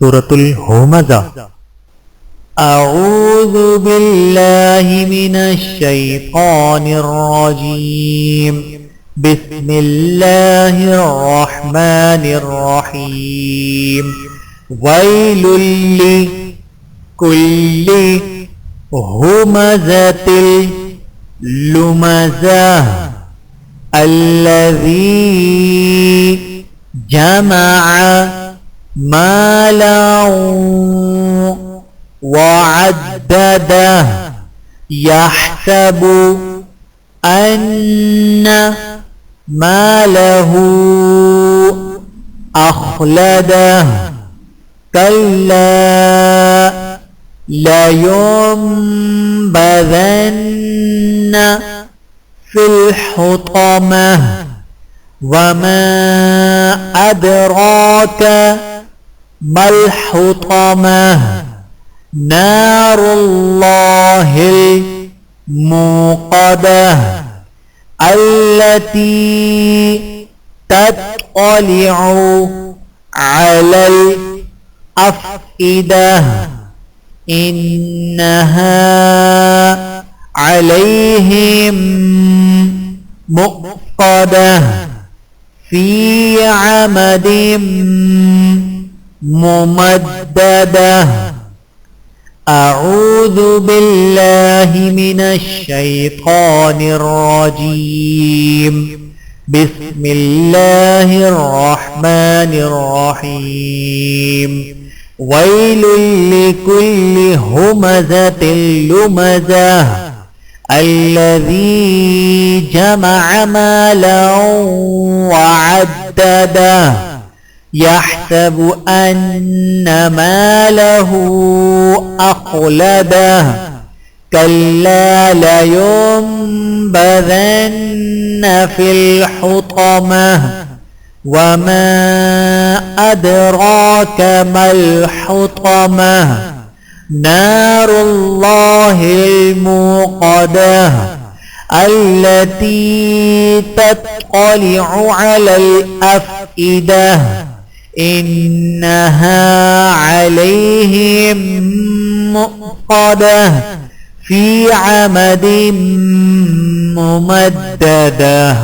সূরাতুল হুমাযা। আউযু বিল্লাহি মিনাশ শাইতানির রাজীম। বিসমিল্লাহির রহমানির রহিম। ওয়াইলুল লিকুল্লি হুমাযাতিল লুমাযাহ الذي جمع مالا وعدده يحسب أن ماله أخلده كلا لينبذن في الحطمة وما أدراك ما الحطمة نار الله الموقدة التي تطلع على الأفئدة إنها عليهم مؤقدة في عمد ممددة. أعوذ بالله من الشيطان الرجيم. بسم الله الرحمن الرحيم. ويل لكل همزة لمزة الذي جمع مالا وعدده يحسب أن ماله أخلده كلا لينبذن في الحطمة وما أدراك ما الحطمة نار الله الموقدة التي تطلع على الأفئدة إنها عليهم مؤقدة في عمد ممددة.